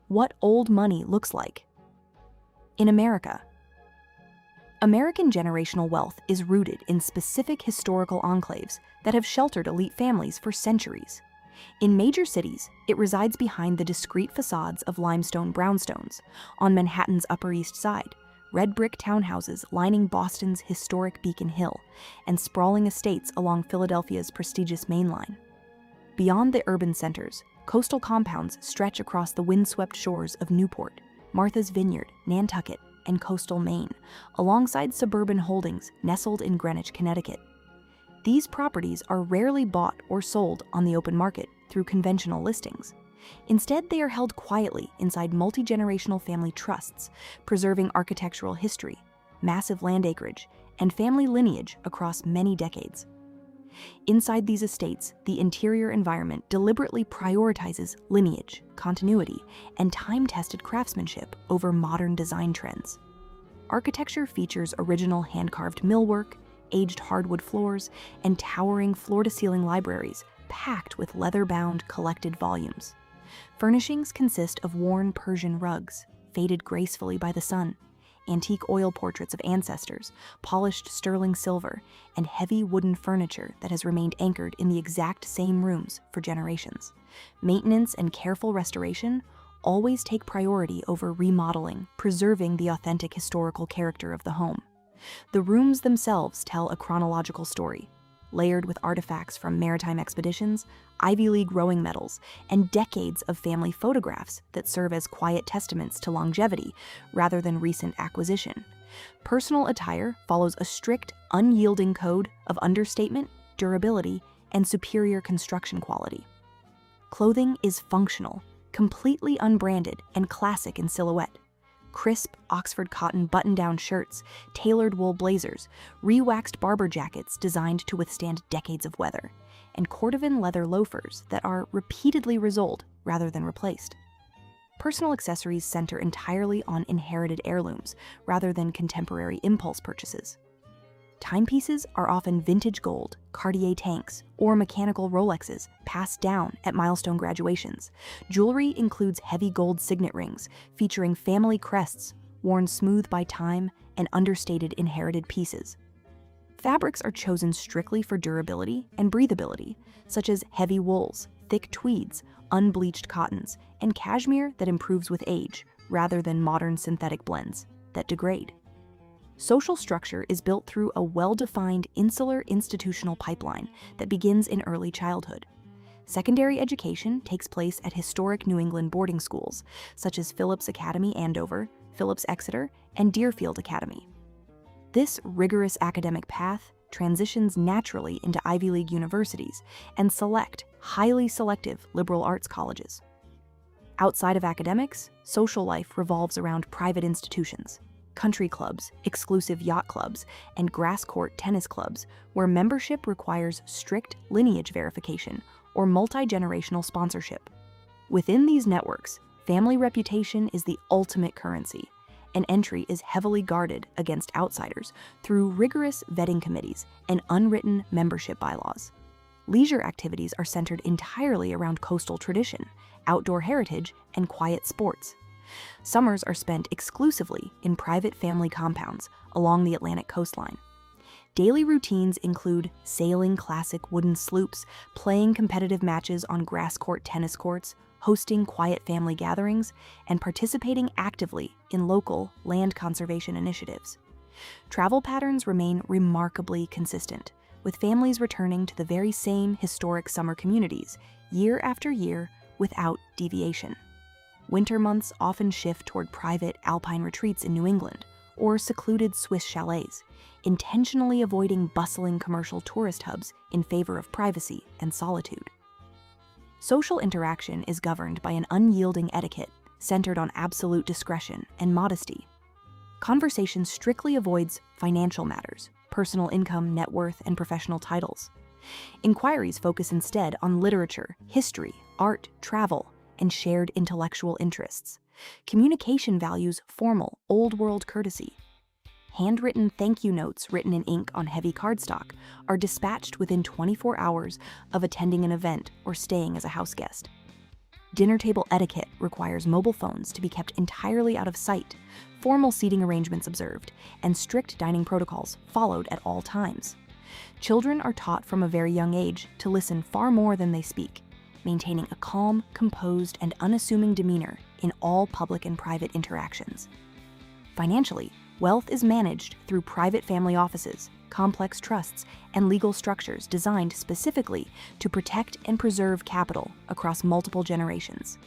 What old money looks like. In America, American generational wealth is rooted in specific historical enclaves that have sheltered elite families for centuries. In major cities, it resides behind the discreet facades of limestone brownstones, on Manhattan's Upper East Side, red brick townhouses lining Boston's historic Beacon Hill, and sprawling estates along Philadelphia's prestigious Main Line. Beyond the urban centers, coastal compounds stretch across the windswept shores of Newport, Martha's Vineyard, Nantucket, and coastal Maine, alongside suburban holdings nestled in Greenwich, Connecticut. These properties are rarely bought or sold on the open market through conventional listings. Instead, they are held quietly inside multi-generational family trusts, preserving architectural history, massive land acreage, and family lineage across many decades. Inside these estates, the interior environment deliberately prioritizes lineage, continuity, and time-tested craftsmanship over modern design trends. Architecture features original hand-carved millwork, aged hardwood floors, and towering floor-to-ceiling libraries packed with leather-bound collected volumes. Furnishings consist of worn Persian rugs, faded gracefully by the sun, antique oil portraits of ancestors, polished sterling silver, and heavy wooden furniture that has remained anchored in the exact same rooms for generations. Maintenance and careful restoration always take priority over remodeling, preserving the authentic historical character of the home. The rooms themselves tell a chronological story, layered with artifacts from maritime expeditions, Ivy League rowing medals, and decades of family photographs that serve as quiet testaments to longevity rather than recent acquisition. Personal attire follows a strict, unyielding code of understatement, durability, and superior construction quality. Clothing is functional, completely unbranded, and classic in silhouette. Crisp Oxford cotton button-down shirts, tailored wool blazers, re-waxed barber jackets designed to withstand decades of weather, and cordovan leather loafers that are repeatedly resoled rather than replaced. Personal accessories center entirely on inherited heirlooms rather than contemporary impulse purchases. Timepieces are often vintage gold, Cartier tanks, or mechanical Rolexes passed down at milestone graduations. Jewelry includes heavy gold signet rings featuring family crests, worn smooth by time, and understated inherited pieces. Fabrics are chosen strictly for durability and breathability, such as heavy wools, thick tweeds, unbleached cottons, and cashmere that improves with age, rather than modern synthetic blends that degrade. Social structure is built through a well-defined insular institutional pipeline that begins in early childhood. Secondary education takes place at historic New England boarding schools, such as Phillips Academy Andover, Phillips Exeter, and Deerfield Academy. This rigorous academic path transitions naturally into Ivy League universities and select, highly selective liberal arts colleges. Outside of academics, social life revolves around private institutions, country clubs, exclusive yacht clubs, and grass court tennis clubs, where membership requires strict lineage verification or multi-generational sponsorship. Within these networks, family reputation is the ultimate currency, and entry is heavily guarded against outsiders through rigorous vetting committees and unwritten membership bylaws. Leisure activities are centered entirely around coastal tradition, outdoor heritage, and quiet sports. Summers are spent exclusively in private family compounds along the Atlantic coastline. Daily routines include sailing classic wooden sloops, playing competitive matches on grass court tennis courts, hosting quiet family gatherings, and participating actively in local land conservation initiatives. Travel patterns remain remarkably consistent, with families returning to the very same historic summer communities year after year without deviation. Winter months often shift toward private alpine retreats in New England or secluded Swiss chalets, intentionally avoiding bustling commercial tourist hubs in favor of privacy and solitude. Social interaction is governed by an unyielding etiquette centered on absolute discretion and modesty. Conversation strictly avoids financial matters, personal income, net worth, and professional titles. Inquiries focus instead on literature, history, art, travel, and shared intellectual interests. Communication values formal, old-world courtesy. Handwritten thank you notes written in ink on heavy cardstock are dispatched within 24 hours of attending an event or staying as a house guest. Dinner table etiquette requires mobile phones to be kept entirely out of sight, formal seating arrangements observed, and strict dining protocols followed at all times. Children are taught from a very young age to listen far more than they speak, maintaining a calm, composed, and unassuming demeanor in all public and private interactions. Financially, wealth is managed through private family offices, complex trusts, and legal structures designed specifically to protect and preserve capital across multiple generations.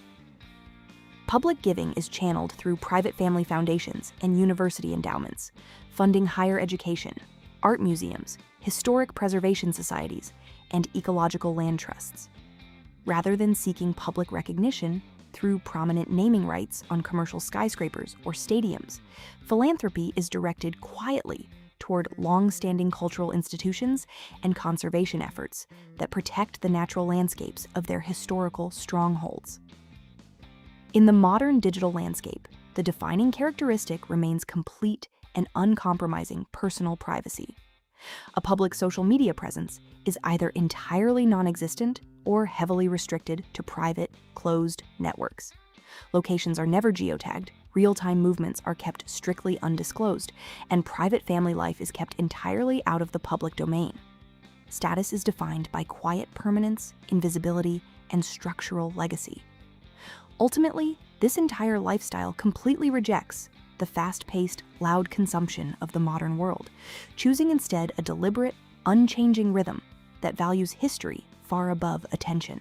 Public giving is channeled through private family foundations and university endowments, funding higher education, art museums, historic preservation societies, and ecological land trusts. Rather than seeking public recognition through prominent naming rights on commercial skyscrapers or stadiums, philanthropy is directed quietly toward long-standing cultural institutions and conservation efforts that protect the natural landscapes of their historical strongholds. In the modern digital landscape, the defining characteristic remains complete and uncompromising personal privacy. A public social media presence is either entirely non-existent or heavily restricted to private, closed networks. Locations are never geotagged, real-time movements are kept strictly undisclosed, and private family life is kept entirely out of the public domain. Status is defined by quiet permanence, invisibility, and structural legacy. Ultimately, this entire lifestyle completely rejects the fast-paced, loud consumption of the modern world, choosing instead a deliberate, unchanging rhythm that values history far above attention.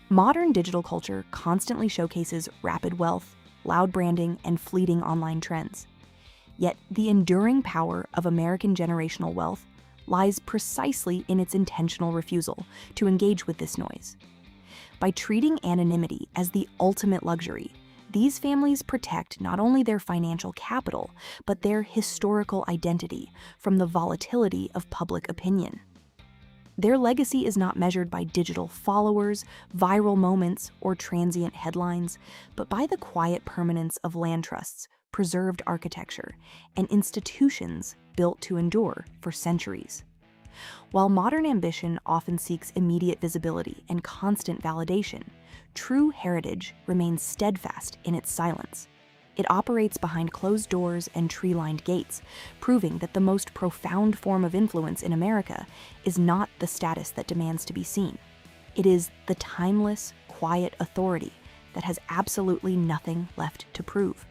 Modern digital culture constantly showcases rapid wealth, loud branding, and fleeting online trends. Yet the enduring power of American generational wealth lies precisely in its intentional refusal to engage with this noise. By treating anonymity as the ultimate luxury, these families protect not only their financial capital, but their historical identity from the volatility of public opinion. Their legacy is not measured by digital followers, viral moments, or transient headlines, but by the quiet permanence of land trusts, preserved architecture, and institutions built to endure for centuries. While modern ambition often seeks immediate visibility and constant validation, true heritage remains steadfast in its silence. It operates behind closed doors and tree-lined gates, proving that the most profound form of influence in America is not the status that demands to be seen. It is the timeless, quiet authority that has absolutely nothing left to prove.